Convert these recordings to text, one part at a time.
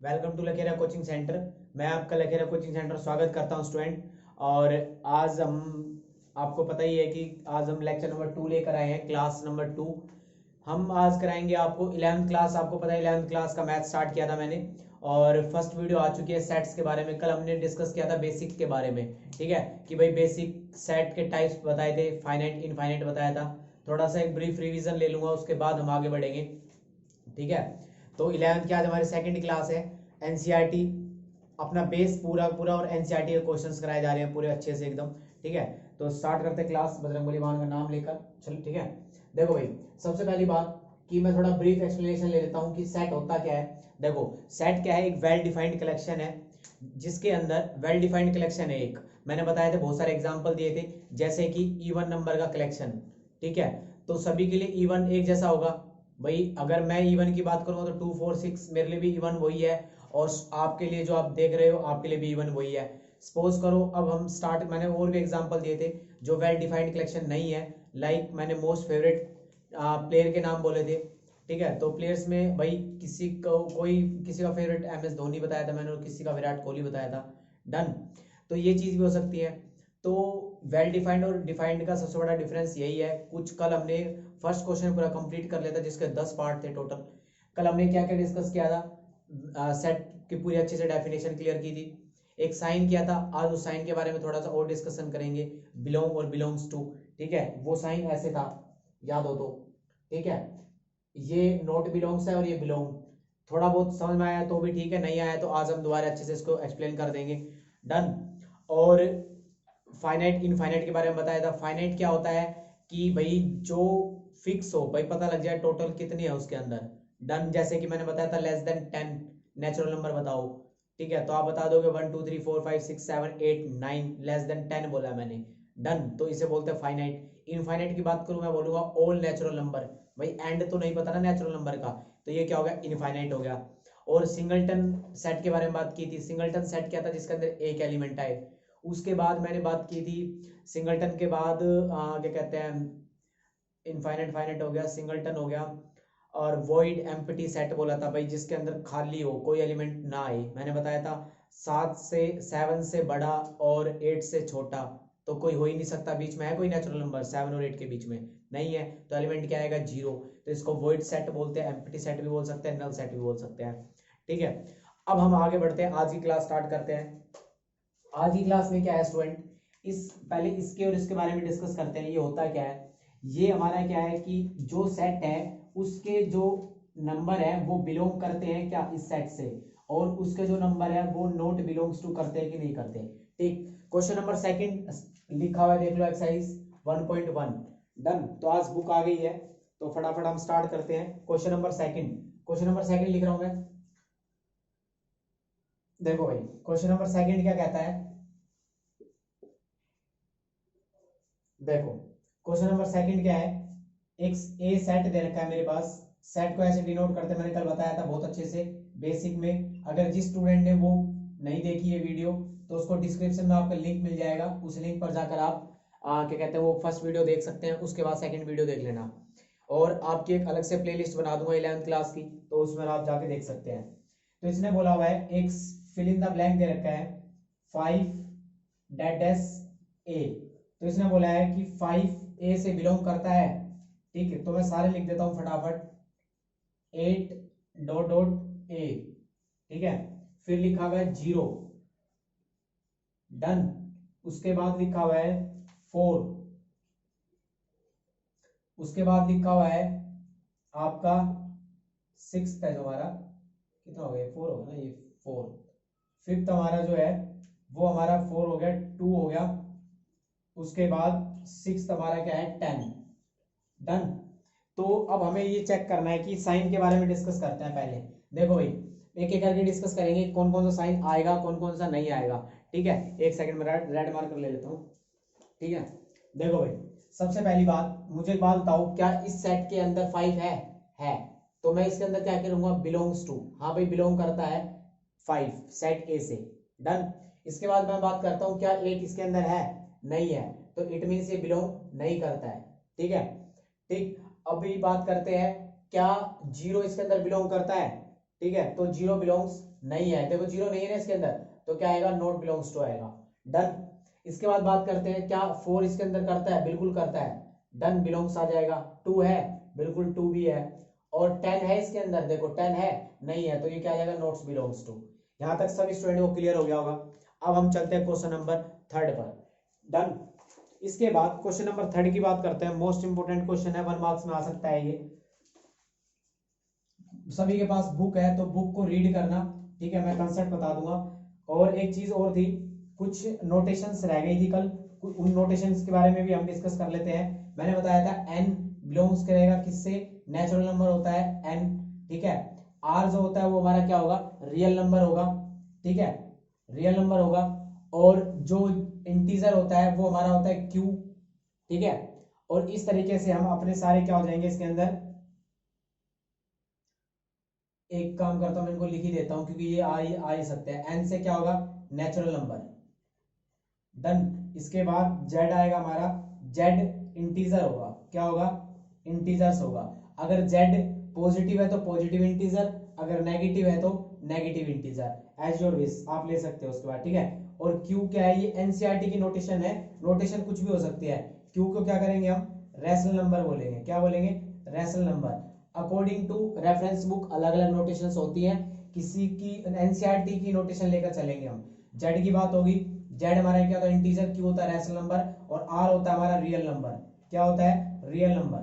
Welcome to Lakhera coaching centre. मैं आपका Lakhera coaching centre स्वागत करता हूं स्टूडेंट। और आज हम आपको पता ही है कि आज हम लेक्चर नंबर 2 लेकर आए हैं, क्लास नंबर 2। हम आज कराएंगे आपको 11th क्लास। आपको पता है 11th क्लास का मैथ स्टार्ट किया था मैंने, और फर्स्ट वीडियो आ चुकी है सेट्स के बारे में। कल हमने डिस्कस किया था बेसिक के बारे में, ठीक है, कि भाई बेसिक सेट के टाइप्स बताए थे, फाइनाइट इनफाइनाइट बताया था। थोड़ा सा एक ब्रीफ रिवीजन ले लूंगा, उसके बाद हम आगे बढ़ेंगे, ठीक है। तो 11th की आज हमारी सेकंड क्लास है। एनसीईआरटी अपना बेस पूरा पूरा और एनसीईआरटी के क्वेश्चंस कराए जा रहे हैं पूरे अच्छे से एकदम, ठीक है। तो स्टार्ट करते हैं क्लास बजरंगबली भगवान का नाम लेकर, चलो ठीक है। देखो भाई, सबसे पहली बात कि मैं थोड़ा ब्रीफ एक्सप्लेनेशन ले लेता हूँ कि सेट होता क्या है। देखो, सेट क्या है, एक वेल डिफाइंड कलेक्शन है, जिसके अंदर वेल डिफाइंड कलेक्शन है एक। मैंने बताया था, बहुत सारे एग्जांपल दिए थे, जैसे कि इवन नंबर का कलेक्शन, ठीक है। तो सभी के लिए इवन एक जैसा होगा भाई। अगर मैं इवन की बात करूंगा तो 2 4 6 मेरे लिए भी इवन वही है, और आपके लिए जो आप देख रहे हो आपके लिए भी इवन वही है। सपोज करो, अब हम स्टार्ट, मैंने और भी एग्जांपल दिए थे जो वेल डिफाइंड कलेक्शन नहीं है। लाइक मैंने मोस्ट फेवरेट प्लेयर के नाम बोले थे, ठीक है। तो प्लेयर्स में भाई किसी को कोई किसी का फेवरेट MS धोनी बताया था मैंने, और किसी का विराट कोहली बताया था। डन। तो ये चीज भी हो सकती है। तो वेल डिफाइंड और डिफाइंड का सबसे बड़ा डिफरेंस यही है। कुछ कल हमने फर्स्ट क्वेश्चन पूरा कंप्लीट कर लिया था, जिसके 10 पार्ट थे टोटल। कल हमने क्या क्या डिस्कस किया था, सेट की पूरी अच्छे से डेफिनेशन क्लियर की थी, एक साइन किया था। आज उस साइन के बारे में थोड़ा सा और डिस्कशन करेंगे, बिलोंग और बिलोंग्स टू, ठीक है। वो साइन ऐसे था, याद हो तो, ठीक है। ये नॉट बिलोंग्स है और ये बिलोंग। थोड़ा बहुत समझ में आया तो भी ठीक है, नहीं आया तो आज हम दोबारा अच्छे से इसको एक्सप्लेन कर देंगे। डन। और फाइनाइट इनफाइनाइट के बारे में बताया था। फाइनाइट क्या होता है कि भाई जो फिक्स हो, भाई पता लग जाए टोटल कितनी है उसके अंदर। डन। जैसे कि मैंने बताया था लेस देन 10 नेचुरल नंबर बताओ, ठीक है। तो आप बता दोगे 1 2 3 4 5 6 7 8 9, लेस देन 10 बोला मैंने। डन। तो इसे बोलते हैं फाइनाइट। इनफाइनाइट की बात करूं, मैं बोलूंगा ऑल नेचुरल नंबर। भाई एंड तो नहीं पता ना नेचुरल नंबर का, तो ये क्या हो गया, इनफाइनाइट हो गया। और सिंगलटन सेट के बारे में बात की थी। सिंगलटन सेट क्या था, जिसके अंदर एक एलिमेंट आए। उसके बाद मैंने बात की थी सिंगलटन के बाद, क्या कहते हैं, इनफाइनाइट फाइनाइट हो गया, सिंगलटन हो गया। और वॉइड एम्प्टी सेट बोला था भाई, जिसके अंदर खाली हो, कोई एलिमेंट ना आए। मैंने बताया था 7 से बड़ा और 8 से छोटा तो कोई हो ही नहीं सकता। बीच में है कोई नेचुरल नंबर 7 और 8 के बीच में, नहीं है, तो एलिमेंट क्या आएगा, जीरो। तो इसको वॉइड सेट बोलते हैं, एम्प्टी सेट भी बोल सकते हैं, नल सेट भी बोल सकते हैं, ठीक है। अब हम आगे बढ़ते हैं, आज की क्लास स्टार्ट करते हैं। आज की क्लास में क्या है स्टूडेंट, इस पहले इसके और इसके बारे में डिस्कस करते हैं। ये होता क्या है, ये हमारा क्या है कि जो सेट है उसके जो नंबर है वो बिलोंग करते हैं क्या, इस सेट से, और उसके जो नंबर है वो नॉट बिलोंग्स टू करते हैं कि नहीं करते, ठीक। क्वेश्चन नंबर सेकंड लिखा हुआ है, देख लो, एक्सरसाइज 1.1। डन। तो आज बुक आ गई है, तो फटाफट हम स्टार्ट करते हैं। Question number second, question number second लिख रहा हूं मैं। देखो भाई, क्वेश्चन नंबर सेकंड क्या कहता है, देखो क्वेश्चन नंबर सेकंड क्या है, एक ए सेट दे रखा है मेरे पास। सेट को ऐसे डिनोट करते हैं, मैंने कल बताया था बहुत अच्छे से बेसिक में। अगर जिस स्टूडेंट ने वो नहीं देखी है वीडियो, तो उसको डिस्क्रिप्शन में आपका लिंक मिल जाएगा, उस लिंक पर जाकर आप क्या कहते हैं वो फर्स्ट वीडियो देख सकते हैं, उसके बाद सेकंड वीडियो देख लेना। और आपकी एक अलग से प्लेलिस्ट बना दूंगा 11th क्लास की, तो उसमें आप जाके देख सकते हैं। तो इसने बोला हुआ है, एक फिल इन द ब्लैंक दे रखा है, 5 डैश ए। तो इसने बोला है कि 5 ए से बिलोंग करता है, ठीक है। तो मैं सारे लिख देता हूं फटाफट, 8 डॉट डॉट ए, ठीक है। फिर लिखा हुआ है 0। डन। उसके बाद लिखा हुआ है 4। उसके बाद लिखा हुआ है आपका 6 है जो हमारा, कितना हो गया, 4 होगा ना ये, 4। फिफ्थ हमारा जो है वो हमारा 4 हो गया, 2 हो गया। उसके बाद 6 हमारा क्या है, 10। डन। तो अब हमें ये चेक करना है कि साइन के बारे में डिस्कस करते हैं पहले। देखो भाई, एक एक करके डिस्कस करेंगे कौन कौन सा साइन आएगा, कौन कौन सा नहीं आएगा, ठीक है। एक सेकंड में रेड मार्कर ले लेता हूँ, ठीक है। देखो भाई, सबसे पहली बात मुझे एक बात बताओ, क्या इस सेट के अंदर 5 है। तो मैं इसके अंदर क्या करूंगा, बिलोंग्स टू, हाँ भाई बिलोंग करता है 5 सेट ए से। डन। इसके बाद मैं बात करता हूँ क्या 8 इसके अंदर है, नहीं है, तो इट मीन्स ये बिलोंग नहीं करता है, ठीक है, ठीक। अभी बात करते हैं क्या 0 इसके अंदर बिलोंग करता है, ठीक है, तो जीरो बिलोंग्स नहीं है, देखो जीरो नहीं है ना इसके अंदर, तो क्या आएगा, नॉट बिलोंग्स टू आएगा। डन। इसके बाद बात करते हैं, क्या 4 इसके अंदर करता है, बिल्कुल करता है, डन, बिलोंग्स आ जाएगा। 2 है, बिल्कुल 2 भी है। और 10 है इसके अंदर, देखो 10 है, नहीं है, तो ये क्या आ जाएगा, नॉट्स बिलोंग्स टू। यहां तक सभी स्टूडेंट को क्लियर हो गया होगा। अब हम चलते हैं क्वेश्चन नंबर 3 पर। डन। इसके बाद क्वेश्चन नंबर 3 की बात करते हैं, मोस्ट इंपोर्टेंट क्वेश्चन है, 1 मार्क्स में आ सकता है ये। सभी के पास बुक है तो बुक को रीड करना, ठीक है, मैं कंसेप्ट बता दूंगा। और एक चीज और थी, कुछ नोटेशंस रह गई थी कल, उन नोटेशंस के बारे में भी हम डिस्कस कर लेते हैं। मैंने बताया था एन बिलोंग्स करेगा किससे, नेचुरल नंबर होता है एन, ठीक है। आर जो होता है वो हमारा क्या होगा, रियल नंबर होगा, ठीक है, रियल नंबर होगा। और जो इंटीजर होता है वो हमारा होता है क्यू, ठीक है। और इस तरीके से हम अपने सारे क्या हो जाएंगे इसके अंदर, एक काम करता हूं मैं इनको लिख ही देता हूं क्योंकि ये आ ही सकते हैं। एन से क्या होगा, नेचुरल नंबर। डन। इसके बाद जेड आएगा हमारा, जेड इंटीजर होगा, क्या होगा, इंटीजर्स होगा। अगर जेड पॉजिटिव है तो पॉजिटिव इंटीजर, अगर नेगेटिव है तो negative integer, as your wish, आप ले सकते हो उसके बाद, ठीक है। और क्यू क्या है, ये एनसीईआरटी की नोटेशन है, नोटेशन कुछ भी हो सकती है। क्यू को क्या करेंगे हम, रैशनल नंबर बोलेंगे, क्या बोलेंगे, rational number. According to reference book अलग अलग नोटेशंस होती हैं, किसी की एनसीईआरटी की नोटेशन लेकर चलेंगे हम। जेड की बात होगी, जेड हमारा क्या होता है, इंटीजर, क्यू होता है रैशनल नंबर, और आर होता है हमारा रियल नंबर, क्या होता है, रियल नंबर।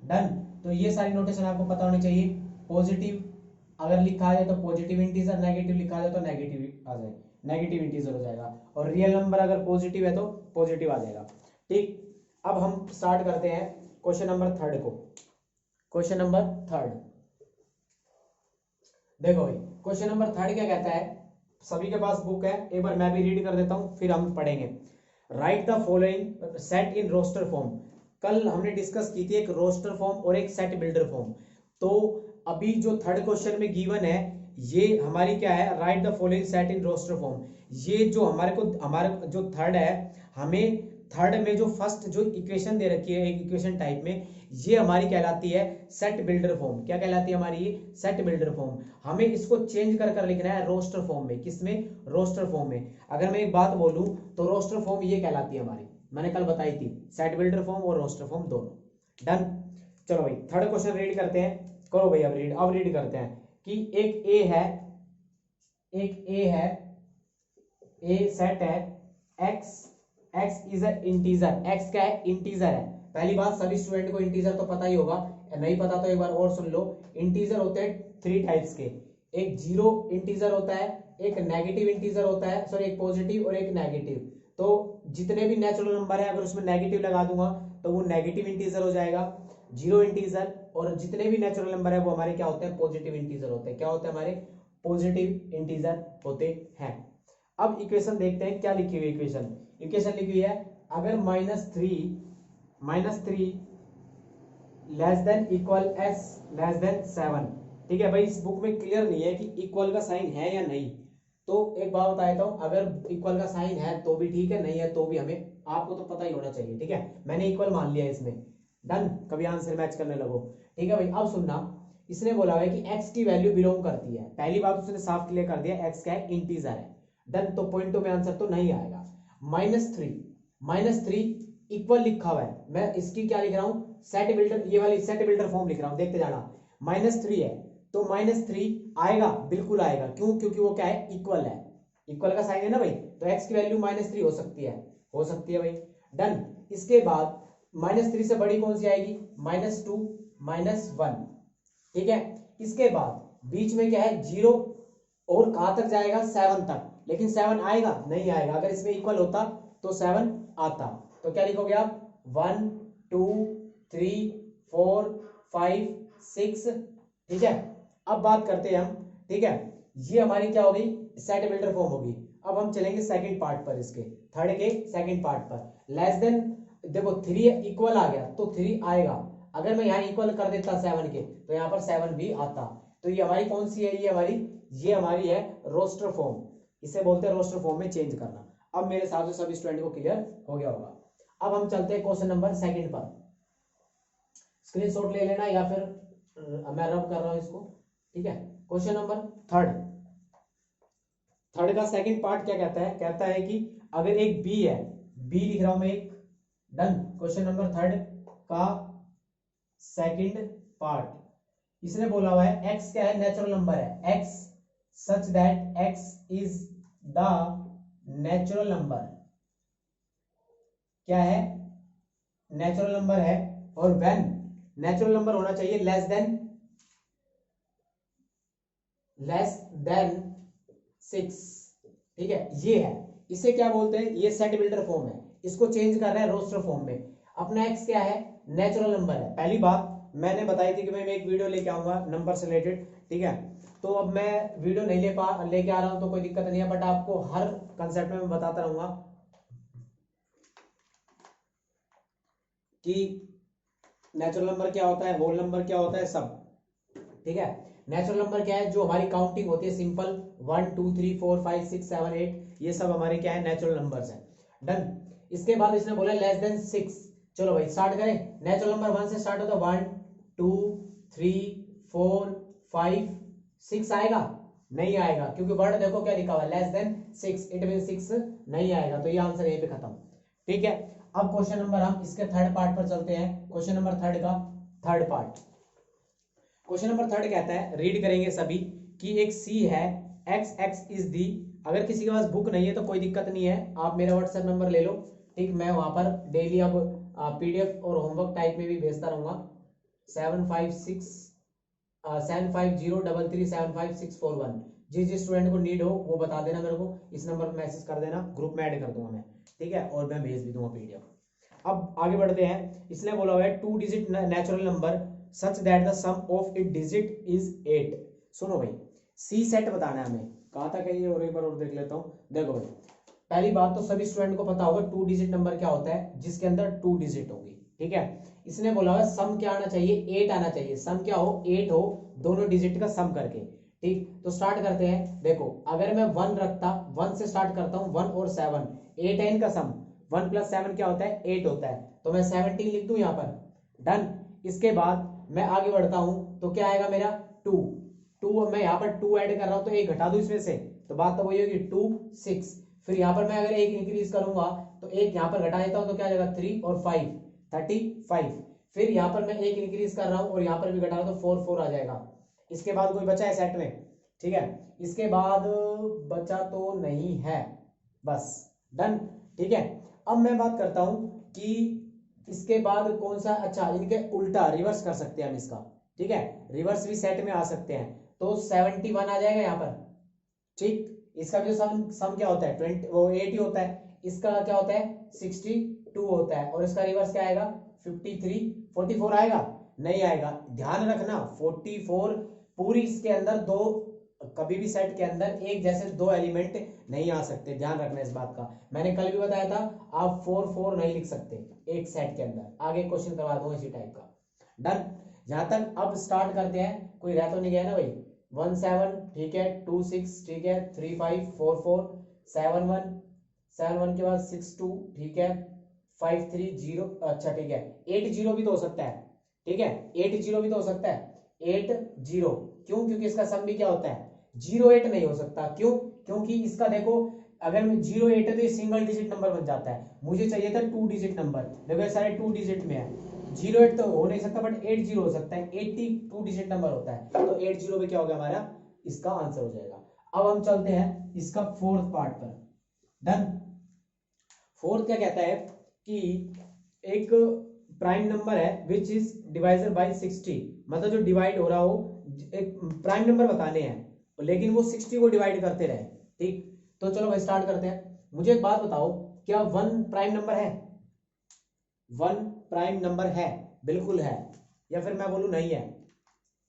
डन। तो ये सारी नोटेशन आपको पता होनी चाहिए। पॉजिटिव अगर लिखा जाए तो पॉजिटिव इंटीजर, नेगेटिव लिखा जाए तो नेगेटिव आ जाए, नेगेटिव इंटीजर हो जाएगा। और रियल नंबर अगर पॉजिटिव है तो पॉजिटिव आ जाएगा, ठीक। अब हम स्टार्ट करते हैं क्वेश्चन नंबर 3 को। क्वेश्चन नंबर 3, देखो भाई क्वेश्चन नंबर 3 क्या कहता है, सभी के पास बुक है, एक बार मैं भी रीड कर देता हूं फिर हम पढ़ेंगे। Write the following set in roster form. कल हमने डिस्कस की थी एक रोस्टर फॉर्म और एक सेट बिल्डर फॉर्म। तो अभी जो 3rd क्वेश्चन में गिवन है, ये हमारी क्या है, write the following set in roster form. ये जो हमारे जो 3rd है, हमें 3rd में जो फर्स्ट जो इक्वेशन दे रखी है एक इक्वेशन टाइप में, ये हमारी कहलाती है सेट बिल्डर फॉर्म। क्या कहलाती है हमारी, ये सेट बिल्डर फॉर्म। हमें इसको चेंज कर लिखना है रोस्टर फॉर्म में, किसमें, रोस्टर फॉर्म में। अगर मैं एक बात बोलूं तो रोस्टर फॉर्म ये कहलाती है हमारी, मैंने कल बताई थी, सेट बिल्डर फॉर्म और रोस्टर फॉर्म दोनों। डन। चलो भाई 3rd क्वेश्चन रीड करते हैं, करो भाई अब रीड करते हैं कि एक ए है, ए सेट है, x is a integer, x क्या है, इंटीजर है। पहली बात, सभी स्टूडेंट को इंटीजर तो पता ही होगा, नहीं पता तो एक बार और सुन लो। इंटीजर होते हैं 3 टाइप्स के, एक जीरो इंटीजर होता है, एक नेगेटिव इंटीजर होता है, सॉरी एक पॉजिटिव और एक नेगेटिव। तो जितने भी नेचुरल नंबर है अगर उसमें नेगेटिव लगा दूंगा तो वो नेगेटिव इंटीजर हो जाएगा, जीरो इंटीजर। और जितने भी नेचुरल नंबर है वो हमारे क्या होते हैं, पॉजिटिव इंटीजर होते हैं, क्या होते हैं हमारे, पॉजिटिव इंटीजर होते हैं। अब इक्वेशन देखते हैं क्या लिखी हुई इक्वेशन, इक्वेशन लिखी हुई है, अगर -3 less than equal S less than 7, ठीक है भाई। इस बुक में क्लियर नहीं है कि इक्वल का साइन है या नहीं, तो एक बात बता देता हूं, अगर इक्वल का साइन है तो भी ठीक है, नहीं है तो भी हमें, आपको तो पता ही होना चाहिए, ठीक है। मैंने इक्वल मान लिया इसमें। डन। कभी आंसर मैच करने लगो, ठीक है भाई। अब सुनना, इसने बोला है कि x की वैल्यू बिलोंग करती है, पहली बात उसने साफ क्लियर कर दिया, x क्या है, इंटीजर है। डन। तो पॉइंटों में आंसर तो नहीं आएगा। -3 इक्वल लिखा हुआ है, मैं इसकी क्या लिख रहा हूं, सेट बिल्डर, ये वाली सेट बिल्डर फॉर्म लिख रहा हूं, देखते जाना। -3 है तो -3 आएगा, बिल्कुल आएगा, क्यों, क्योंकि वो क्या है, इक्वल है, इक्वल का साइन है ना भाई, तो x की वैल्यू -3 हो सकती है, भाई। डन। इसके बाद -3 से बड़ी कौन सी आएगी, -2 -1, ठीक है। इसके बाद बीच में क्या है, 0, और कहां तक जाएगा, 7 तक, लेकिन 7 आएगा, नहीं आएगा। अगर इसमें इक्वल होता तो 7 आता, तो क्या लिखोगे आप, 1 2 3 4 5 6, ठीक है। अब बात करते हैं हम, ठीक है, ये हमारी क्या होगी, सेट बिल्डर फॉर्म होगी। अब हम चलेंगे सेकंड पार्ट पर, इसके 3rd के सेकंड पार्ट पर। लेस देन, देखो 3 इक्वल आ गया तो 3 आएगा, अगर मैं यहाँ इक्वल कर देता 7 के तो यहाँ पर 7 भी आता। तो ये हमारी कौन सी है, ये हमारी है रोस्टर फॉर्म, इसे बोलते हैं रोस्टर फॉर्म में चेंज करना। अब मेरे हिसाब से सभी स्टूडेंट को क्लियर हो गया होगा। अब हम चलते हैं क्वेश्चन नंबर 2 पर, स्क्रीनशॉट ले लेना या फिर मैं रब कर रहा हूं इसको, ठीक है। क्वेश्चन नंबर थर्ड, थर्ड का सेकंड पार्ट क्या कहता है, कहता है कि अगर एक बी है, बी लिख रहा हूं मैं एक, डन। क्वेश्चन नंबर थर्ड का सेकंड पार्ट, इसने बोला हुआ है एक्स क्या है, नेचुरल नंबर है, x such that x is the natural number, क्या है, नेचुरल नंबर है, और व्हेन नेचुरल नंबर होना चाहिए लेस देन 6, ठीक है, ये है, इसे क्या बोलते हैं, ये सेट बिल्डर फॉर्म है, इसको चेंज कर रहे हैं रोस्टर फॉर्म में। अपना एक्स क्या है, नेचुरल नंबर है। पहली बात मैंने बताई थी कि मैं एक वीडियो लेके आऊंगा नंबर से रिलेटेड, ठीक है, तो अब मैं वीडियो नहीं लेके आ रहा हूं तो कोई दिक्कत नहीं है, बट आपको हर कंसेप्ट में मैं बताता रहूंगा कि नेचुरल नंबर क्या होता है, होल नंबर क्या होता है, सब, ठीक है। नेचुरल नंबर क्या है, जो हमारी काउंटिंग होती है सिंपल 1 2 3 4 5 6 7 8, ये सब हमारे क्या है, नेचुरल नंबर्स है, डन। इसके बाद इसने बोला लेस देन 6, चलो भाई स्टार्ट करें। नेचुरल नंबर 1 से स्टार्ट होता है, 1 2 3 4 5 6 आएगा, नहीं आएगा, क्योंकि वर्ड देखो क्या लिखा हुआ है, लेस देन 6, इट मीन 6 नहीं आएगा, तो ये आंसर यहीं पे खत्म, ठीक है। अब क्वेश्चन नंबर हम इसके थर्ड पार्ट पर चलते हैं, क्वेश्चन नंबर थर्ड का third part. Question number third कहता है, रीड करेंगे सभी, कि एक सी है, एक्स एक्स इज दी, अगर किसी के पास बुक नहीं है तो कोई दिक्कत नहीं है, आप मेरा व्हाट्सएप नंबर ले लो, ठीक, मैं वहां पर डेली अब पीडीएफ और होमवर्क टाइप में भी भेजता रहूंगा, 7503375641, जिस स्टूडेंट को नीड हो वो बता देना मेरे को, इस नंबर पर मैसेज कर देना, ग्रुप में ऐड कर दूंगा मैं, ठीक है, और मैं भेज भी दूंगा पीडीएफ। अब आगे बढ़ते हैं, इसने बोला हुआ है 2 digit natural number such that the sum of it digit is 8। सुनो भाई, सी सेट बताना है हमें, कहा था कहीं, और एक बार और देख लेता हूं, देखो भाई, पहली बात तो सभी स्टूडेंट को पता होगा 2 डिजिट नंबर क्या होता है, जिसके अंदर 2 डिजिट होगी, ठीक है। इसने बोला हुआ सम क्या आना चाहिए, 8 आना चाहिए, सम क्या हो, 8 हो, दोनों डिजिट का सम करके, ठीक। तो स्टार्ट करते हैं, देखो अगर मैं 1 रखता, 1 से स्टार्ट करता हूं, 1 और 7, 8 है इनका सम, 1 + 7 क्या होता है, 8 होता है, तो मैं 17 लिख दूं यहां पर, डन। इसके बाद मैं आगे बढ़ता हूं तो क्या आएगा मेरा, 2 मैं यहाँ पर 2 ऐड कर रहा हूं तो एक घटा दूं इसमें से, तो बात तो वही होगी, 2 6, फिर यहाँ पर मैं अगर एक इंक्रीज करूंगा तो एक यहाँ पर घटा देता हूं तो क्या आ जाएगा, 3 और 5 35, फिर यहाँ पर मैं एक इंक्रीज कर रहा हूं और यहाँ पर भी घटा रहा हूं तो 4 4 आ जाएगा। इसके बाद कोई बचा है सेट में, ठीक है, इसके बाद बचा तो नहीं है, बस, डन, ठीक है। अब मैं बात करता हूं कि इसके बाद कौन सा, अच्छा इनके उल्टा रिवर्स कर सकते हैं हम इसका, ठीक है, रिवर्स भी सेट में आ सकते हैं, तो 71 आ जाएगा यहाँ पर, ठीक। इसका भी सम क्या होता है, 20 वो 80 होता है, इसका क्या होता है 62 होता है, और इसका रिवर्स क्या आएगा 53 44 आएगा, नहीं आएगा। ध्यान रखना 44 पूरी इसके अंदर दो, कभी भी सेट के अंदर एक जैसे दो एलिमेंट नहीं आ सकते, ध्यान रखना इस बात का, मैंने कल भी बताया था, आप 4 4 नहीं लिख सकते एक सेट के अंदर, आगे क्वेश्चन करवा दूंगा इसी टाइप का, डन। जहां तक अब स्टार्ट करते हैं, कोई रह तो नहीं गया ना भाई, 1 7 ठीक है, 2 6 ठीक है, 3 5 4 4 7 1 के बाद 6 2 ठीक है, 5 3 0, अच्छा ठीक है, 8 0 भी तो हो सकता है, ठीक है, 8 0 भी तो हो सकता है, 8 0, क्यों, क्योंकि इसका सम भी क्या होता है 0 8 नहीं हो सकता, क्यों, क्योंकि इसका देखो अगर मैं 0 8 है तो ये सिंगल डिजिट नंबर बन जाता है, मुझे चाहिए था 2 डिजिट नंबर, देखो ये सारे 2 डिजिट में है, 0 8 तो हो नहीं सकता, बट 8 0 हो सकता है, 80 2 डिजिट नंबर होता है, तो 8 0 पे क्या हो गया हमारा, इसका आंसर हो जाएगा। अब हम चलते हैं इसका फोर्थ पार्ट पर, डन। फोर्थ क्या कहता है कि एक प्राइम नंबर है विच इज डिवाइजर बाय 60, मतलब जो डिवाइड हो रहा हो, एक प्राइम नंबर बताने हैं लेकिन वो 60 को डिवाइड करते रहे, ठीक। तो चलो भाई स्टार्ट करते हैं, मुझे एक बात बताओ, क्या 1 प्राइम नंबर है, 1 प्राइम नंबर है, बिल्कुल है, या फिर मैं बोलूं नहीं है,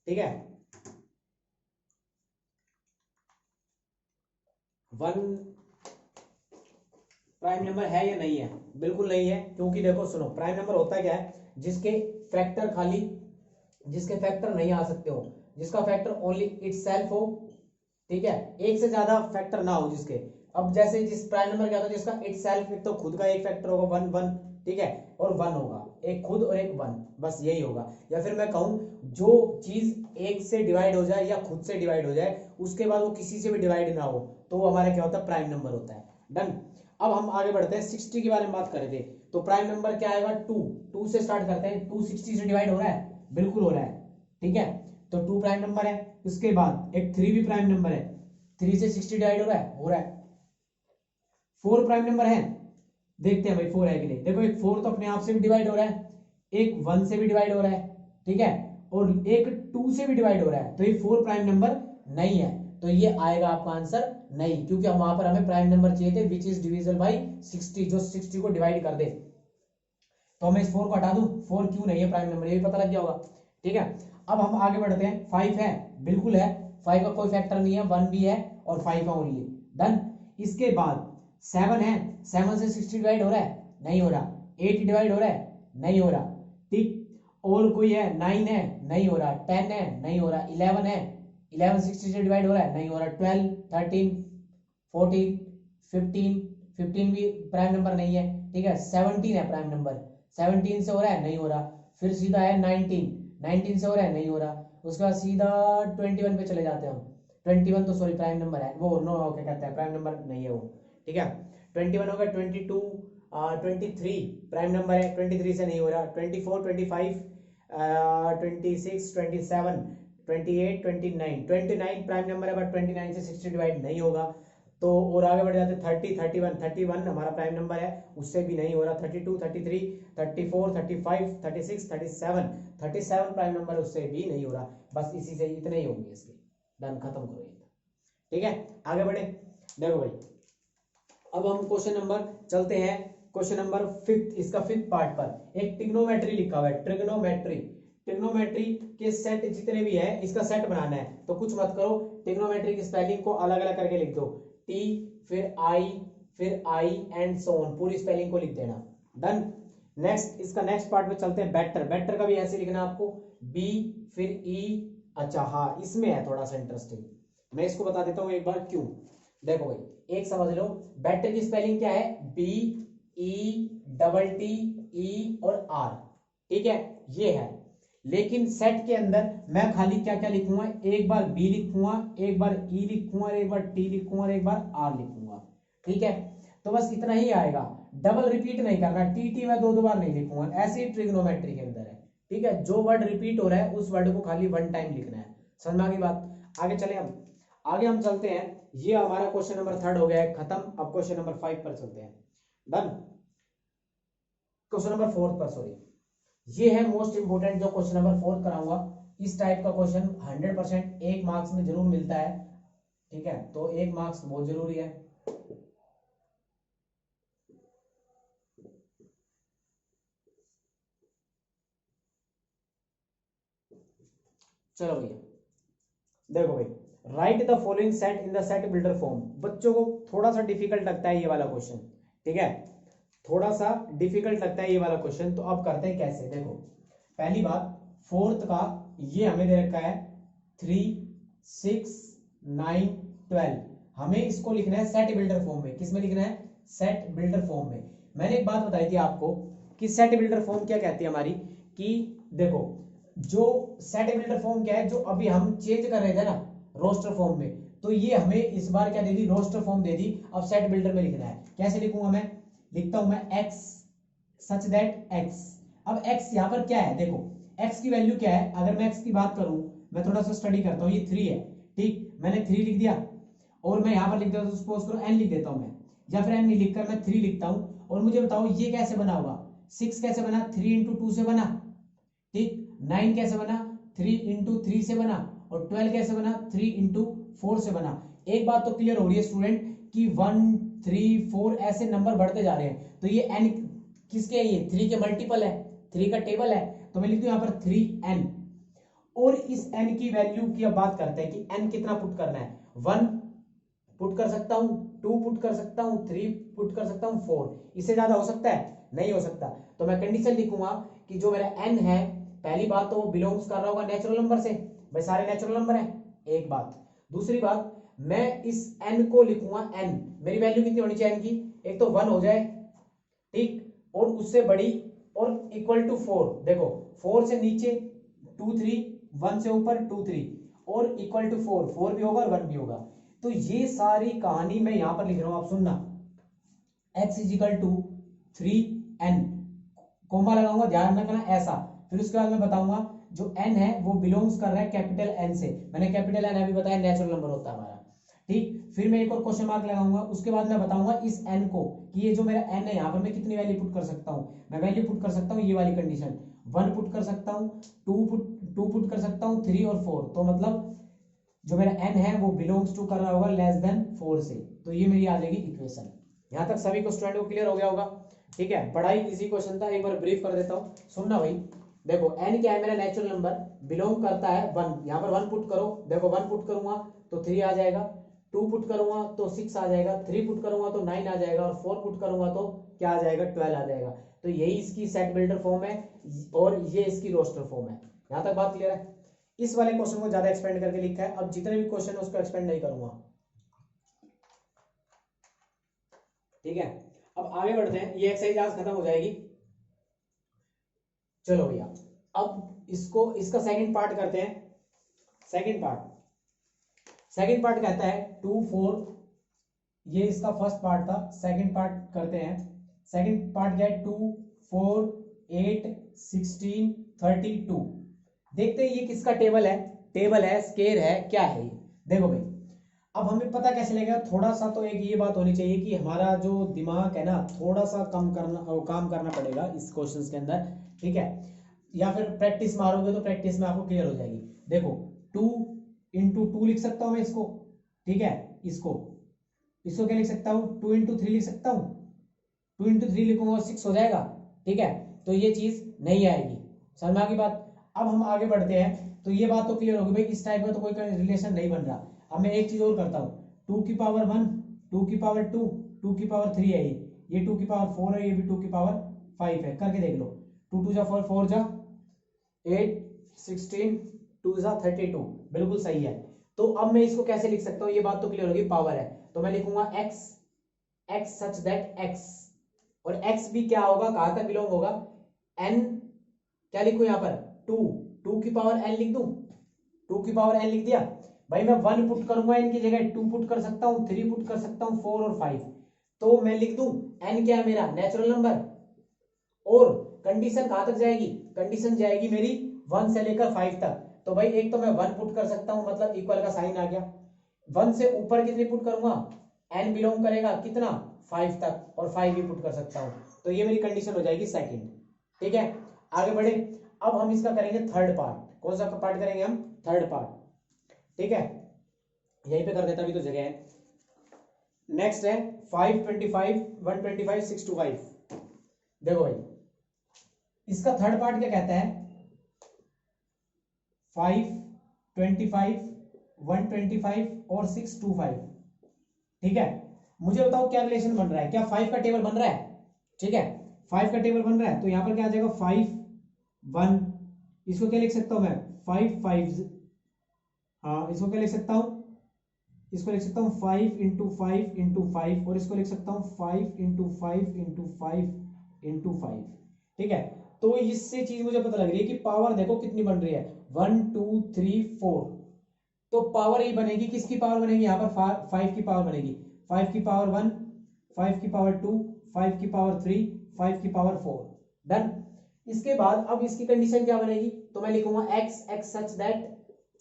ठीक है, 1 प्राइम नंबर है या नहीं है, बिल्कुल नहीं है, क्योंकि देखो सुनो, प्राइम नंबर होता क्या है, जिसके फैक्टर खाली, जिसके फैक्टर नहीं आ सकते हो, जिसका फैक्टर ओनली इटसेल्फ हो, ठीक है, एक से ज्यादा फैक्टर ना हो जिसके, अब जैसे जिस प्राइम नंबर क्या होता है, जिसका इटसेल्फ तो खुद का एक फैक्टर होगा 1 1, ठीक है, और 1 होगा, एक खुद और एक 1, बस यही होगा। या फिर मैं कहूँ जो चीज एक से डिवाइड हो जाए या खुद से डिवाइड हो जाए, उसके बाद वो किसी से भी डिवाइड ना हो, तो वो हमारा क्या होता है, प्राइम नंबर होता है। डन। अब हम आगे बढ़ते हैं, 60 के बारे में बात कर रहे थे, तो प्राइम नंबर क्या आएगा, 2 से स्टार्ट करते हैं। 2 60 से डिवाइड हो रहा है, बिल्कुल हो रहा है, ठीक है, तो 2 प्राइम नंबर है। उसके बाद एक 3 भी प्राइम नंबर है, 3 से 60 डिवाइड हो रहा है, हो रहा है। 4 प्राइम नंबर है, देखते हैं भाई 4 है कि नहीं। देखो एक 4 तो अपने आप से भी डिवाइड हो रहा है, एक 1 से भी डिवाइड हो रहा है, ठीक है, और एक 2 से भी डिवाइड हो रहा है, तो ये 4 प्राइम नंबर नहीं है, तो ये आएगा आपका आंसर नहीं, क्योंकि हम वहां पर हमें प्राइम नंबर चाहिए थे विच इज डिविजिबल बाय 60, जो 60 को डिवाइड कर दे। तो मैं इस 4 को हटा दूं, 4 क्यों नहीं है प्राइम नंबर, ये भी पता लग गया होगा, ठीक है। अब हम आगे बढ़ते हैं, 5 है, बिल्कुल है, 5 का कोई फैक्टर नहीं है, 1 भी है और 5 है ओनली। डन। इसके बाद 7 है, 7 से 60 डिवाइड हो रहा है, नहीं हो रहा। 8 डिवाइड हो रहा है, नहीं हो रहा, ठीक। और कोई है, 9 है, नहीं हो रहा। 10 है, नहीं हो रहा। 11 है, 11 60 से डिवाइड हो रहा है, नहीं हो रहा। 12 13 14 15, 15 भी प्राइम नंबर नहीं है, ठीक है। 17 है प्राइम नंबर, 17 से हो रहा है, नहीं हो रहा। फिर सीधा है 19, 19 से हो रहा है, नहीं हो रहा। उसके बाद सीधा 21 पे चले जाते हैं हम। 21 तो सॉरी प्राइम नंबर है, वो नो क्या कहते हैं, प्राइम नंबर नहीं है वो, ठीक है। 21 हो गया, 22 23 प्राइम नंबर है, 23 से नहीं हो रहा। 24 25 26 27 28 29, 29 प्राइम नंबर है, बट 29 से 60 डिवाइड नहीं होगा। तो और आगे बढ़ जाते 30 31, 31 हमारा प्राइम नंबर है, उससे भी नहीं हो रहा। 32 33 34 35 36 37, 37 प्राइम नंबर है, उससे भी नहीं हो रहा। बस इसी से इतने ही होंगे इसके। डन, खत्म करो ये, ठीक है। आगे बढ़े, देखो भाई, अब हम क्वेश्चन नंबर चलते हैं, क्वेश्चन नंबर 5, इसका 5th पार्ट पर एक ट्रिग्नोमेट्री लिखा हुआ है। ट्रिग्नोमेट्री, ट्रिग्नोमेट्री के सेट जितने भी है, इसका सेट बनाना है, तो कुछ मत करो, ट्रिग्नोमेट्री की स्पेलिंग को अलग अलग करके लिख दो, टी फिर आई एंड सो ऑन, पूरी स्पेलिंग को लिख देना। डन। नेक्स्ट, इसका नेक्स्ट पार्ट में चलते हैं, बेटर, बेटर का भी ऐसे लिखना आपको, बी फिर ई। अच्छा हाँ, इसमें है थोड़ा सा इंटरेस्टिंग, मैं इसको बता देता हूँ एक बार क्यों। देखो भाई, एक समझ लो, बेटर की स्पेलिंग क्या है, B E double T E और आर, ठीक है, ये है। लेकिन सेट के अंदर मैं खाली क्या क्या लिखूंगा, एक बार बी लिखूंगा, एक बार ई लिखूंगा, एक बार टी लिखूंगा और एक बार आर लिखूंगा, ठीक है। तो बस इतना ही आएगा, डबल रिपीट नहीं करना, टी टी मैं 2 बार नहीं लिखूंगा, ऐसे ही ट्रिग्नोमेट्री के अंदर है, ठीक है। जो वर्ड रिपीट हो रहा है उस वर्ड को खाली 1 टाइम लिखना है, समझ में आ गई बात। आगे चले हम, आगे हम चलते हैं, ये हमारा क्वेश्चन नंबर 3 हो गया है खत्म। अब क्वेश्चन नंबर 5 पर चलते हैं। डन। क्वेश्चन नंबर 4 पर, सॉरी, ये है मोस्ट इंपोर्टेंट, जो क्वेश्चन नंबर 4 कराऊंगा। इस टाइप का क्वेश्चन 100% 1 मार्क्स में जरूर मिलता है, ठीक है, तो 1 मार्क्स बहुत जरूरी है। चलो भैया, देखो भाई, right the following set in the set builder form. बच्चों को थोड़ा सा डिफिकल्ट लगता है ये वाला क्वेश्चन, ठीक है, थोड़ा सा डिफिकल्ट लगता है ये वाला क्वेश्चन। तो अब करते हैं कैसे, देखो, पहली बात, 4th का ये हमें दे रखा है 3 6 9 12, हमें इसको लिखना है सेट बिल्डर फॉर्म में। किस में लिखना है, सेट बिल्डर फॉर्म में। मैंने एक बात बताई थी आपको कि सेट बिल्डर फॉर्म क्या कहती है हमारी, कि देखो, जो सेट बिल्डर फॉर्म क्या है, जो अभी हम चेंज कर रहे थे ना रोस्टर फॉर्म में, तो ये हमें इस बार क्या दे दी, रोस्टर फॉर्म दे दी। अब सेट बिल्डर में लिखना है, कैसे लिखूंगा मैं, लिखता हूं मैं x सच दैट x। अब x यहां पर क्या है, देखो x की वैल्यू क्या है, अगर मैं x की बात करूं, मैं थोड़ा सा स्टडी करता हूं, ये 3 है, ठीक, मैंने 3 लिख दिया, और मैं यहां पर लिख देता हूं, सपोज करो n लिख देता हूं मैं, या फिर n नहीं लिखकर मैं 3 लिखता हूं। और मुझे बताओ ये कैसे बना होगा, 6 कैसे बना, 3 इंटू 2 से बना, ठीक, 9 कैसे बना, 3 इंटू 3 से बना, और 12 कैसे बना, 3 इंटू 4 से बना। एक बात तो क्लियर हो रही है स्टूडेंट कि 1 3 4 ऐसे नंबर बढ़ते जा रहे हैं, तो ये n किसके है, ये 3 के मल्टीपल है, 3 का टेबल है, तो मैं लिख दूं यहां पर 3n। और इस n की वैल्यू की अब बात करते हैं कि n कितना पुट करना है, 1 पुट कर सकता हूं, 2 पुट कर सकता हूं, 3 पुट कर सकता हूं, 4, इससे ज्यादा हो सकता है, नहीं हो सकता। तो मैं कंडीशन लिखूंगा कि जो मेरा n है, पहली बात तो वो बिलोंग्स कर रहा होगा नेचुरल नंबर से, भाई सारे नेचुरल नंबर हैं, एक बात। दूसरी बात, मैं इस n को लिखूंगा n, मेरी वैल्यू कितनी होनी चाहिए n की, एक तो 1 हो जाए, ठीक, और उससे बड़ी और इक्वल टू 4, देखो 4 से नीचे 2 3, 1 से ऊपर 2 3 और इक्वल टू 4, 4 भी होगा और 1 भी होगा। तो ये सारी कहानी मैं यहां पर लिख रहा हूं, आप सुनना। x is equal to 3n, coma लगाऊंगा, ध्यान रखना ऐसा। फिर उसके बाद मैं बताऊंगा जो n है वो बिलोंग्स कर रहा है कैपिटल N से, मैंने कैपिटल N अभी बताया नेचुरल नंबर होता है हमारा, ठीक। फिर मैं एक और क्वेश्चन मार्क लगाऊंगा, उसके बाद मैं बताऊंगा इस n को कि ये जो मेरा n है यहाँ पर मैं कितनी वैल्यू पुट कर सकता हूँ। मैं वैल्यू पुट कर सकता हूँ ये वाली कंडीशन, 1 पुट कर सकता हूँ, 2 पुट कर सकता हूँ, 3 और 4। तो मतलब जो मेरा n है वो बिलोंग्स टू कर रहा होगा लेस देन 4 से। तो ये मेरी आ जाएगी इक्वेशन। यहाँ तक सभी को स्टूडेंट को क्लियर हो गया होगा, ठीक है। बड़ा ही इजी क्वेश्चन था, एक बार ब्रीफ कर देता हूँ, सुनना भाई। देखो n क्या है, मेरा नेचुरल नंबर, बिलोंग करता है 1, यहाँ पर 1 पुट करो, देखो 1 पुट करूंगा तो 3 आ जाएगा, 2 पुट करूंगा तो 6 आ जाएगा, 3 पुट करूंगा तो 9 आ जाएगा और 4 पुट करूंगा तो क्या आ जाएगा, 12 आ जाएगा। तो यही इसकी सेट बिल्डर फॉर्म है और ये इसकी रोस्टर फॉर्म है। यहाँ तक बात क्लियर है। इस वाले क्वेश्चन को ज्यादा एक्सपेंड करके लिखा है, अब जितने भी क्वेश्चन है उसको एक्सपेंड नहीं करूंगा, ठीक है। अब आगे बढ़ते हैं, ये एक्सरसाइज आज खत्म हो जाएगी। चलो भैया अब इसका सेकंड पार्ट करते हैं। सेकंड पार्ट कहता है 2 4, ये इसका फर्स्ट पार्ट था, सेकंड पार्ट करते हैं। सेकंड पार्ट क्या है, 2 4 8 16 32। देखते हैं ये किसका टेबल है, स्केयर है, क्या है ये। देखो भाई अब हमें पता कैसे लगेगा, थोड़ा सा तो एक ये बात होनी चाहिए कि हमारा जो दिमाग है ना थोड़ा सा काम करना पड़ेगा इस क्वेश्चंस के अंदर, ठीक है। या फिर प्रैक्टिस मारोगे तो प्रैक्टिस में आपको क्लियर हो जाएगी। देखो 2 इंटू 2 लिख सकता हूं मैं इसको, ठीक है। इसको क्या लिख सकता हूं, 2 इंटू 3 लिख सकता हूं, 2 इंटू 3 लिखूंगा 6 हो जाएगा, ठीक है। तो ये चीज नहीं आएगी, समझ में आ गई बात। अब हम आगे बढ़ते हैं, तो ये बात तो क्लियर होगी भाई, इस टाइप का तो कोई रिलेशन नहीं बन रहा। अब मैं एक चीज और करता हूँ, 2 की पावर 1, 2 की पावर 2, 2 की पावर 3 है, ये 2 की पावर 4 है, ये भी 2 की पावर 5 है, करके देख लो। 2 2 जा 4, 4 जा 8, 16, 2 जा 32, बिल्कुल सही है। तो अब मैं इसको कैसे लिख सकता हूँ, ये बात तो क्लियर होगी, पावर है तो मैं लिखूंगा x सच दैट x, और x भी क्या होगा, कहां तक बिलोंग होगा, n क्या लिखूं यहाँ पर, 2 की पावर n लिख दूं, 2 की पावर n लिख दिया भाई। मैं 1 पुट करूंगा इनकी जगह, 2 पुट कर सकता हूं, 3 पुट कर सकता हूं, 4 और 5। तो मैं लिख दूं n क्या है मेरा नेचुरल नंबर, और कंडीशन कहां तक जाएगी, कंडीशन जाएगी मेरी 1 से लेकर 5 तक। तो भाई एक तो मैं 1 पुट कर सकता हूं, मतलब इक्वल का साइन आ गया। 1 से ऊपर कितनी पुट करूंगा, n बिलोंग करेगा कितना 5 तक, और 5 भी पुट कर सकता हूं। तो ये मेरी कंडीशन हो जाएगी सेकंड, ठीक है। आगे बढ़े, अब हम इसका करेंगे थर्ड पार्ट। कौन सा पार्ट करेंगे हम, थर्ड पार्ट, ठीक है। यहीं पे कर देता, अभी तो जगह है। नेक्स्ट है 5 25 125 625। देखो भाई इसका थर्ड पार्ट क्या कहता है, 5 25 125 और 625, ठीक है। मुझे बताओ क्या रिलेशन बन रहा है, क्या 5 का टेबल बन रहा है, ठीक है। 5 का टेबल बन रहा है, तो यहां पर क्या आ जाएगा 5 1, इसको क्या लिख सकता हूं मैं 5 5, हाँ इसको क्या लिख सकता हूं, इसको लिख सकता हूं 5 इंटू 5 इंटू 5, और इसको लिख सकता हूं 5 इंटू 5 इंटू 5 इंटू 5, ठीक है। तो इससे चीज मुझे पता लग रही है कि पावर देखो कितनी बन रही है, 1 2 3 4। तो पावर ही बनेगी, किसकी पावर बनेगी यहाँ पर, 5 की पावर बनेगी, 5 की पावर 1, 5 की पावर 2, 5 की पावर 3, 5 की पावर 4, डन। इसके बाद अब इसकी कंडीशन क्या बनेगी, तो मैं लिखूंगा x सच दैट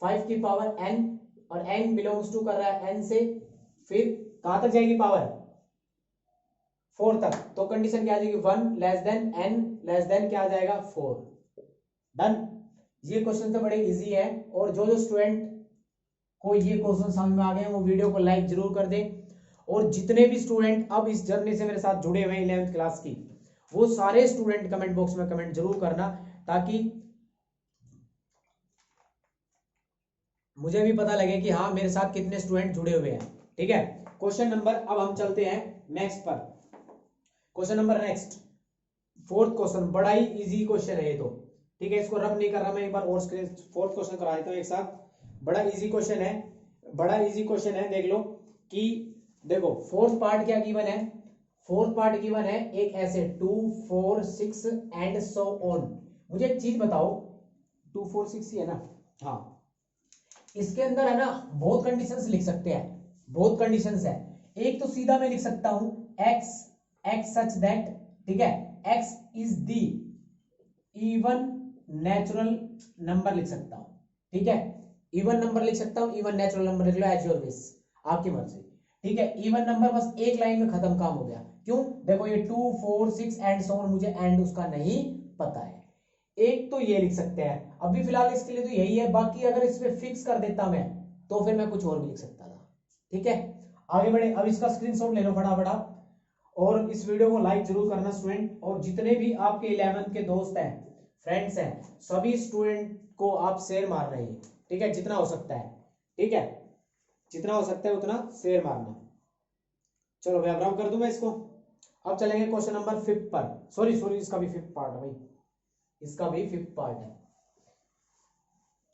5 की पावर n, और n बिलोंग्स टू कर रहा है n से, फिर कहां तक जाएगी पावर 4 तक। तो कंडीशन क्या आ जाएगी, 1 less than n less than क्या आ जाएगा 4, डन। ये क्वेश्चन तो बड़े इजी है, और जो स्टूडेंट को ये क्वेश्चन समझ में आ गए वो वीडियो को लाइक जरूर कर दें। और जितने भी स्टूडेंट अब इस जर्नी से मेरे साथ जुड़े हुए हैं 11th क्लास की, वो सारे स्टूडेंट कमेंट बॉक्स में कमेंट जरूर करना, ताकि मुझे भी पता लगे कि हाँ मेरे साथ कितने स्टूडेंट जुड़े हुए हैं, ठीक है। क्वेश्चन नंबर, अब हम चलते हैं नेक्स्ट पर। Question number next, fourth question, बड़ा ही इजी क्वेश्चन है ये तो, ठीक है। इसको रब नहीं कर रहा मैं, एक बार और स्क्रीन फोर्थ क्वेश्चन करा देता हूँ एक साथ। बड़ा इजी क्वेश्चन है, देख लो कि देखो फोर्थ पार्ट क्या गिवन है, फोर्थ पार्ट गिवन है एक ऐसे 2 4 6 एंड सो ऑन। मुझे एक चीज बताओ, 2 4 6 ही है ना, हाँ इसके अंदर है ना बहुत कंडीशंस लिख सकते हैं, बहुत कंडीशंस है। एक तो सीधा मैं लिख सकता हूं x सच दैट, ठीक है, x is the even natural number लिख सकता हूं, ठीक है, इवन नंबर लिख सकता हूं, इवन नेचुरल नंबर लिख लो एज योर विश, आपकी मर्जी, ठीक है। इवन नंबर बस एक लाइन में खत्म, काम हो गया। क्यों, देखो ये 2 4 6 एंड सो ऑन, मुझे एंड उसका नहीं पता है। एक तो ये लिख सकते हैं, अभी फिलहाल इसके लिए तो यही है, बाकी अगर इसमें फिक्स कर देता मैं तो फिर मैं कुछ और भी लिख सकता था, ठीक है। आगे बढ़े, अब इसका स्क्रीनशॉट ले लो फटाफट आप, और इस वीडियो को लाइक जरूर करना स्टूडेंट, और जितने भी आपके 11th के दोस्त हैं, फ्रेंड्स हैं, सभी स्टूडेंट को आप शेयर मार रहे हैं, ठीक है, जितना हो सकता है, ठीक है, जितना हो सकता है उतना शेयर मारना। चलो मैं अब कर दूं मैं इसको। अब चलेंगे क्वेश्चन नंबर 5 पर, सॉरी इसका भी 5th पार्ट है भाई, इसका भी 5th पार्ट है।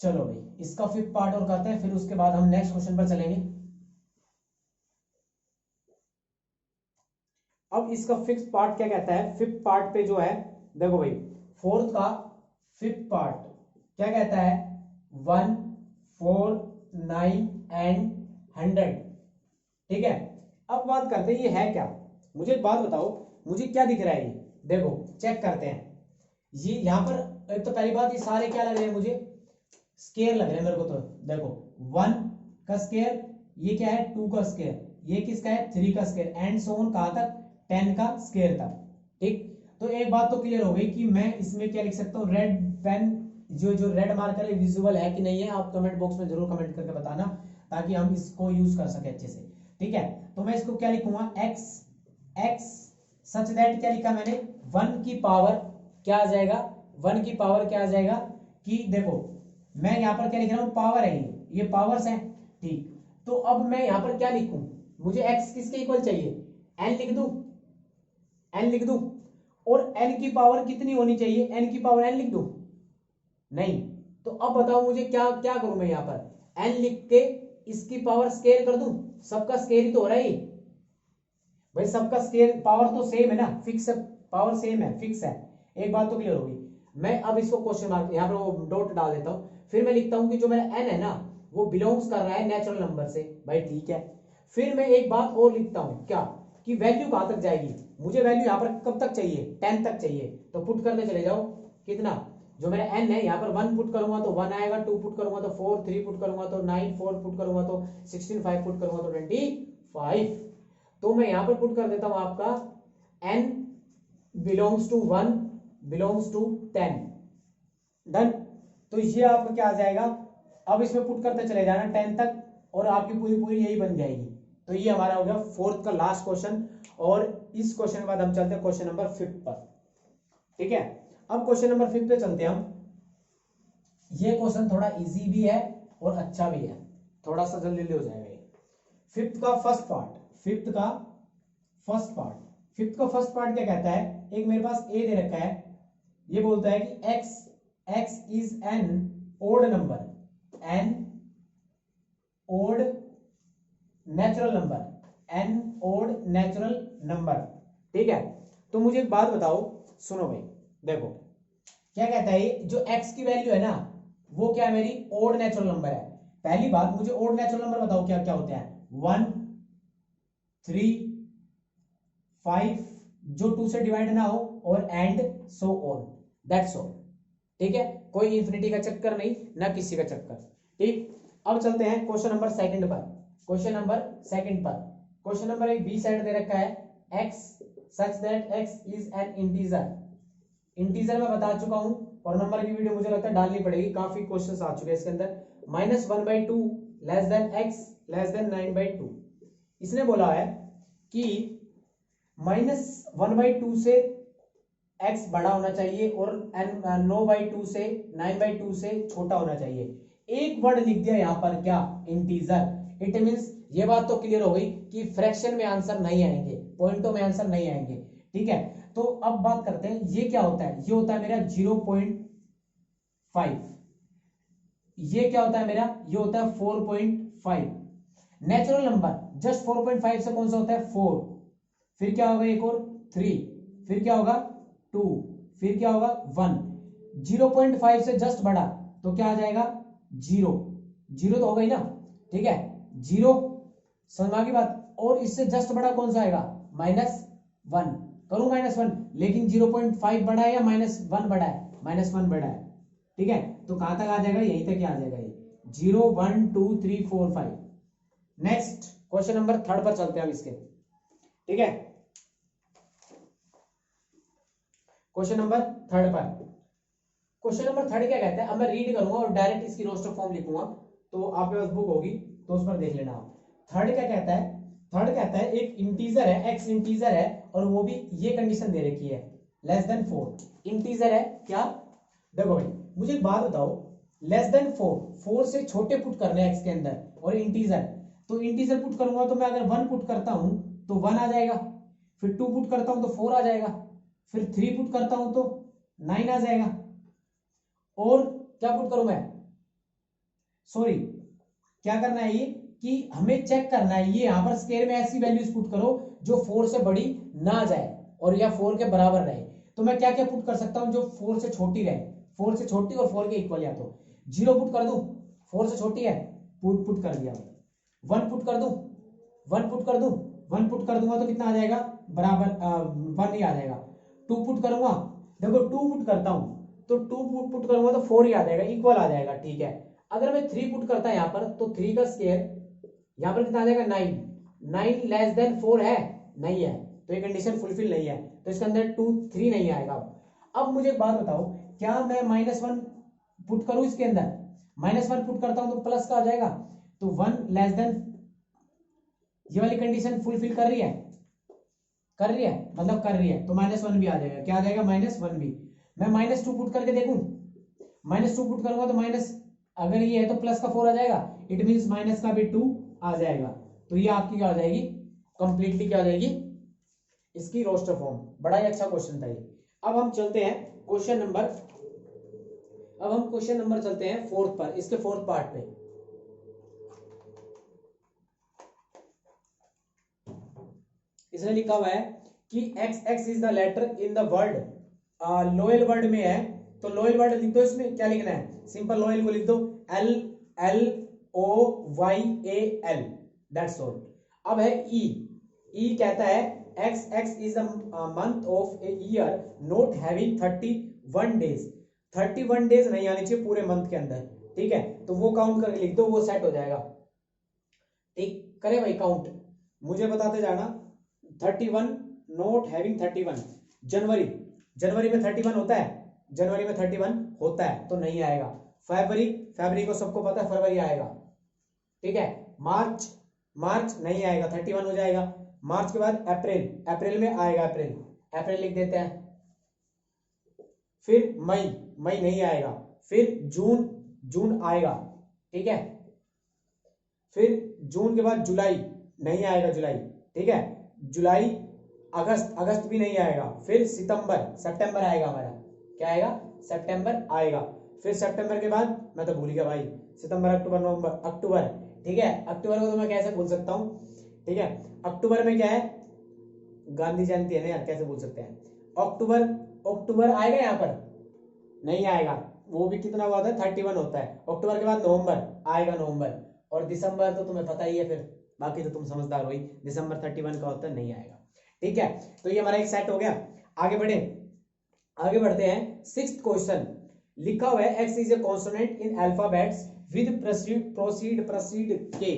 चलो भाई इसका 5th पार्ट और करते हैं, फिर उसके बाद हम नेक्स्ट क्वेश्चन पर चलेंगे। अब इसका 5th पार्ट क्या कहता है, 5th पार्ट पे जो है, देखो भाई फोर्थ का 5th पार्ट क्या कहता है, 1 4 9 एंड 100, ठीक है। अब बात करते हैं ये है क्या, मुझे एक बात बताओ, मुझे क्या दिख रहा है ये, देखो चेक करते हैं। ये यहां पर एक तो पहली बात, ये सारे क्या लग रहे हैं मुझे, स्केयर लग रहे हैं मेरे को। तो देखो 1 का स्केयर, ये क्या है 2 का स्केयर, ये किसका है 3 का स्केयर, एंड सो ऑन कहां तक 10 का स्केयर तक, ठीक। तो एक बात तो क्लियर हो गई कि मैं इसमें क्या लिख सकता हूँ, रेड पेन जो रेड मार्कर है विजुअल है कि नहीं है, आप कमेंट बॉक्स में जरूर कमेंट करके बताना, ताकि हम इसको यूज कर सके अच्छे से, ठीक है। तो मैं इसको क्या लिखूंगा, x सच दैट, क्या लिखा मैंने, 1 की पावर क्या आ जाएगा, 1 की पावर क्या आ जाएगा, कि देखो मैं यहां पर क्या लिख रहा हूं, पावर है, ये पावर्स है, ठीक। तो अब मैं यहां पर क्या लिखूं, मुझे x किसके इक्वल चाहिए, n लिख दूं, n लिख दूं, और n की पावर कितनी होनी चाहिए, n की पावर n लिख दूं, नहीं। तो अब बताओ मुझे क्या क्या करूं मैं, यहां पर n लिख के इसकी पावर स्केयर कर दूं, सबका स्केयर ही तो हो रहा है भाई, सबका स्केयर, पावर तो सेम है ना, फिक्स पावर सेम है, फिक्स है, एक बात तो क्लियर होगी। मैं अब इसको क्वेश्चन मार्क यहां पर वो डॉट डाल देता हूं, फिर मैं लिखता हूं कि जो मेरा n है ना वो बिलोंग्स कर रहा है नेचुरल नंबर से, भाई ठीक है। फिर मैं एक बात और लिखता हूं, क्या, कि वैल्यू कहां तक जाएगी, मुझे वैल्यू यहां पर कब तक चाहिए, 10 तक चाहिए, तो पुट करते चले जाओ, कितना, जो मेरा n है यहाँ पर 1 पुट करूंगा तो 1 आएगा, 2 पुट करूंगा तो 4, 3 पुट करूंगा तो 9, 4 पुट करूंगा तो 16, 5 पुट करूंगा तो 25। तो मैं यहां पर पुट कर देता हूं आपका n belongs to 1 belongs to 10, done. तो ये आपका क्या आ जाएगा, अब इसमें पुट करते चले जाना 10 तक, और आपकी पूरी पूरी यही बन जाएगी। तो ये हमारा हो गया फोर्थ का लास्ट क्वेश्चन, और इस क्वेश्चन के बाद हम चलते हैं क्वेश्चन नंबर 5 पर, ठीक है। अब क्वेश्चन नंबर 5 पे चलते हैं हम। ये क्वेश्चन थोड़ा इजी भी है और अच्छा भी है, थोड़ा सा जल्दी हो जाएगा ये। 5th का फर्स्ट पार्ट, 5th का फर्स्ट पार्ट क्या कहता है, एक मेरे पास ए दे रखा है, ये बोलता है कि x is an odd number, an odd natural number, ठीक है। तो मुझे एक बात बताओ, सुनो भाई, देखो क्या कहता है, जो x की वैल्यू है ना वो क्या है, मेरी ओड नेचुरल नंबर है। पहली बात मुझे ओड नेचुरल नंबर बताओ क्या क्या होते हैं, 1 3 5 जो 2 से डिवाइड ना हो, और and so on, that's all, ठीक है। कोई इंफिनिटी का चक्कर नहीं, ना किसी का चक्कर, ठीक। अब चलते हैं क्वेश्चन नंबर सेकंड पर। क्वेश्चन नंबर एक बी साइड दे रखा है, x such that x is N integer मैं बता चुका हूं, और नंबर की वीडियो मुझे लगता है डालनी पड़ेगी, काफी क्वेश्चंस आ चुके हैं इसके अंदर। -1/2 less than x less than 9/2। इसने बोला है कि -1/2 से x बड़ा होना चाहिए, और 9/2 से 9/2 से छोटा होना चाहिए। एक वर्ड लिख दिया यहां पर, क्या, इंटीजर। इट मींस ये बात तो क्लियर हो गई कि फ्रैक्शन में आंसर नहीं आएंगे, पॉइंटों में आंसर नहीं आएंगे, ठीक है। तो अब बात करते हैं, ये क्या होता है, ये होता है मेरा 0.5, ये क्या होता है मेरा, ये होता है 4.5। नेचुरल नंबर जस्ट 4.5 से कौन सा होता है, 4, फिर क्या होगा एक और 3, फिर क्या होगा 2, फिर क्या होगा 1। 0.5 से जस्ट बढ़ा तो क्या आ जाएगा 0, 0 तो होगा ही ना, ठीक है 0, समझ आ गई बात। और इससे जस्ट बड़ा कौन सा आएगा -1, करूं -1, लेकिन 0.5 बड़ा है या -1 बड़ा है, -1 बड़ा है, ठीक है। तो कहां तक आ जाएगा, यहीं तक आ जाएगा ये 0 1 2 3 4 5। नेक्स्ट क्वेश्चन नंबर 3 पर चलते हैं अब इसके, ठीक है। क्वेश्चन नंबर 3 पर, क्वेश्चन नंबर 3 क्या कहता है, अब मैं रीड करूंगा और डायरेक्ट इसकी रोस्टर फॉर्म लिखूंगा, तो आपके पास बुक होगी तो उस पर देख लेना आप। थर्ड क्या कहता है, थर्ड कहता है एक इंटीजर है, एक्स इंटीजर है, और वो भी ये कंडीशन दे रखी है <4। इंटीजर है क्या, देखो भाई मुझे एक बात बताओ, <4 से छोटे पुट करने एक्स के अंदर और इंटीजर, तो इंटीजर पुट करूंगा तो मैं अगर 1 पुट करता हूं तो 1 आ जाएगा, फिर 2 पुट करता हूं तो 4 आ जाएगा, फिर 3 पुट करता हूं तो 9 आ जाएगा, और क्या पुट करूं मैं, सॉरी क्या करना है ये कि हमें चेक करना है, ये यहां पर स्केयर में ऐसी वैल्यूज पुट करो जो 4 से बड़ी ना जाए और या 4 के बराबर रहे। तो मैं क्या क्या पुट कर सकता हूं जो 4 से छोटी रहे, 4 से छोटी और 4 के इक्वल, या तो 0 पुट कर दूं, 4 से छोटी है, पुट कर दिया, 1 पुट कर दूं, 1 पुट कर दूं, 1 पुट कर दूंगा तो कितना आ जाएगा, बराबर 1 ही आ जाएगा। 2 पुट करूंगा, देखो 2 पुट करता हूं तो 2 पुट करूंगा तो 4 ही आ जाएगा, इक्वल आ जाएगा, ठीक है। अगर मैं 3 पुट करता यहां पर तो 3 का स्क्वायर यहां पर कितना आ जाएगा 9, 9 < 4 है, नहीं है, तो ये कंडीशन फुलफिल नहीं है, तो इसके अंदर 2 3 नहीं आएगा। अब मुझे एक बात बताओ, क्या मैं -1 पुट करूं इसके अंदर, -1 पुट करता हूं तो प्लस का आ जाएगा, तो 1 ये वाली कंडीशन फुलफिल कर रही है, कर रही है, मतलब कर रही है, तो -1 भी आ जाएगा, क्या आ जाएगा -1 भी। मैं -2 पुट करके देखूं, -2 पुट करूंगा तो माइनस, अगर ये है तो प्लस का 4 आ जाएगा, इट मींस माइनस का भी 2 आ जाएगा, तो ये आपकी क्या हो जाएगी, कंप्लीटली क्या हो जाएगी, इसकी रोस्टर फॉर्म। बड़ा ही अच्छा क्वेश्चन था ये। अब हम चलते हैं क्वेश्चन नंबर, अब हम क्वेश्चन नंबर चलते हैं 4th पर, इसके 4th पार्ट पे। इसने लिखा हुआ है कि x is the letter in the word, loyal word में है, तो लोयल वर्ड लिख दो, इसमें क्या लिखना है, सिंपल लोयल को लिख दो LLOYAL, दैट्स ऑल। अब है ई कहता है x is the month of a year not having 31 days, 31 days नहीं आने चाहिए पूरे मंथ के अंदर, ठीक है, तो वो काउंट करके लिख दो, वो सेट हो जाएगा, ठीक करे भाई काउंट, मुझे बताते जाना। 31 नॉट हैविंग 31, जनवरी, जनवरी में 31 होता है, जनवरी में 31 होता है तो नहीं आएगा। फरवरी, फरवरी को सबको पता है फरवरी आएगा, ठीक है। मार्च, मार्च नहीं आएगा, 31 हो जाएगा। मार्च के बाद अप्रैल, अप्रैल में आएगा, अप्रैल, अप्रैल लिख देते हैं। फिर मई, मई नहीं आएगा। फिर जून, जून आएगा, ठीक है। फिर जून के बाद जुलाई नहीं आएगा, जुलाई, ठीक है, जुलाई। अगस्त, अगस्त भी नहीं आएगा। फिर सितंबर, सितंबर आएगा हमारा, क्या आएगा, सितंबर आएगा। फिर सितंबर के बाद मैं तो भूल गया भाई, सितंबर, अक्टूबर, नवंबर, अक्टूबर, ठीक है, अक्टूबर को तो मैं कैसे भूल सकता हूं, ठीक है। अक्टूबर में क्या है, गांधी जयंती है ना यार, कैसे भूल सकते हैं। अक्टूबर, अक्टूबर आएगा यहाँ पर, नहीं आएगा, वो भी कितना हुआ था 31 होता है। अक्टूबर के बाद नवंबर आएगा, नवंबर, और दिसंबर तो तुम्हें पता ही है, फिर बाकी तो तुम समझदार हो ही, दिसंबर 31 का होता है, नहीं आएगा, ठीक है। तो ये हमारा एक सेट हो गया। आगे बढ़े, आगे बढ़ते हैं। 6th क्वेश्चन लिखा हुआ है x is a consonant in alphabets with proceed के।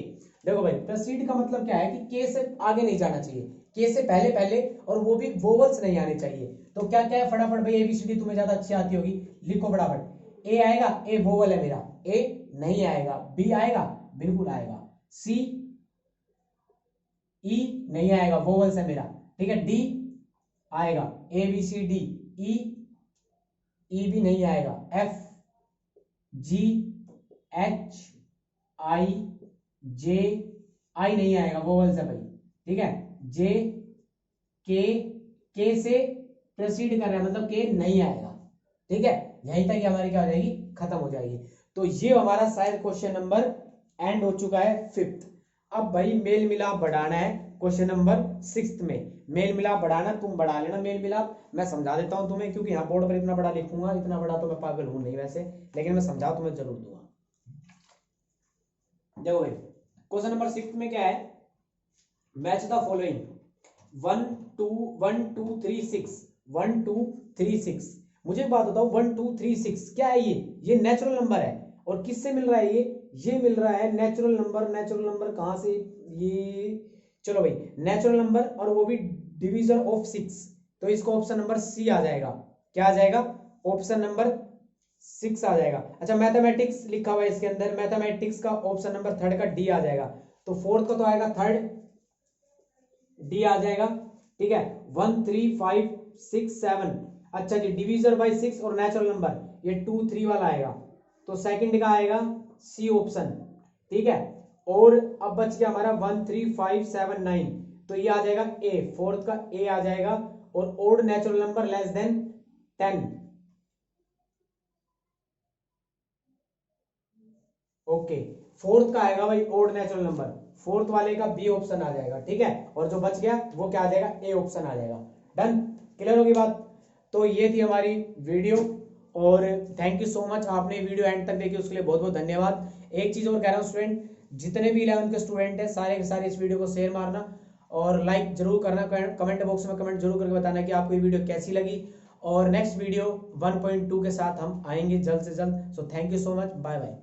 देखो भाई प्रोसीड का मतलब क्या है कि के से आगे नहीं जाना चाहिए, के से पहले पहले, और वो भी वोवल्स नहीं आने चाहिए। तो क्या क्या है, फटाफट भाई, एबीसीडी तुम्हें ज्यादा अच्छी आती होगी, लिखो फटाफट। ए आएगा, ए वोवल है मेरा, ए नहीं आएगा। बी आएगा, बिल्कुल आएगा। सी, ई नहीं आएगा, वोवल्स है मेरा, ठीक है। डी आएगा, ए बी सी डी। ई, ई भी नहीं आएगा। एफ, जी, एच, आई, जे, आई नहीं आएगा, वोवल्स है भाई, ठीक है। जे, के से प्रोसीड कर रहा है, मतलब के नहीं आएगा, ठीक है। यहीं तक हमारी क्या हो जाएगी, खत्म हो जाएगी। तो ये हमारा शायद क्वेश्चन नंबर एंड हो चुका है 5th। अब भाई मेल मिलाप बढ़ाना है, क्वेश्चन नंबर 6 में मेल मिलाप बढ़ाना, तुम बढ़ा लेना मेल मिलाप, मैं समझा देता हूं तुम्हें, क्योंकि यहाँ बोर्ड पर इतना बड़ा लिखूंगा, इतना बड़ा तो मैं पागल हूं नहीं वैसे, लेकिन मैं समझा तुम्हें जरूर दूंगा। देखो भाई क्वेश्चन नंबर 6 में क्या है, मैच द फॉलोइंग 1 2 1 2 3 6 1 2 3 6। मुझे एक बात बताओ 1 2 3 6 क्या है ये नेचुरल नंबर है, और किससे मिल रहा है ये मिल रहा है नेचुरल नंबर। नेचुरल नंबर कहां से, ये चलो भाई नेचुरल नंबर और वो भी डिवीजर ऑफ 6, तो इसको ऑप्शन नंबर सी आ जाएगा। क्या आ जाएगा, ऑप्शन नंबर 6 आ जाएगा। अच्छा मैथमेटिक्स लिखा हुआ है इसके अंदर, मैथमेटिक्स का ऑप्शन नंबर 3 का डी आ जाएगा, तो 4th का तो आएगा 3rd, डी आ जाएगा। ठीक है 1 3 5 6 7। अच्छा जी डिवीजर बाय 6 और नेचुरल नंबर ये 2 3 वाला आएगा, तो सेकंड का आएगा सी ऑप्शन। ठीक है और अब बच गया हमारा 1 3 5 7 9, तो ये आ जाएगा ए, 4th का ए आ जाएगा। और odd natural number less than 10, okay 4th का आएगा भाई ओड नेचुरल नंबर, 4th वाले का बी ऑप्शन आ जाएगा। ठीक है और जो बच गया वो क्या आ जाएगा, ए ऑप्शन आ जाएगा। डन, क्लियर होगी बात। तो ये थी हमारी वीडियो और थैंक यू सो मच, आपने वीडियो एंड तक देखी उसके लिए बहुत बहुत धन्यवाद। एक चीज और कह रहा हूँ स्टूडेंट, जितने भी 11th के स्टूडेंट हैं सारे के सारे इस वीडियो को शेयर मारना और लाइक जरूर करना, कमेंट बॉक्स में कमेंट जरूर करके बताना कि आपको ये वीडियो कैसी लगी। और नेक्स्ट वीडियो 1.2 के साथ हम आएंगे जल्द से जल्द। So thank you so much, bye bye.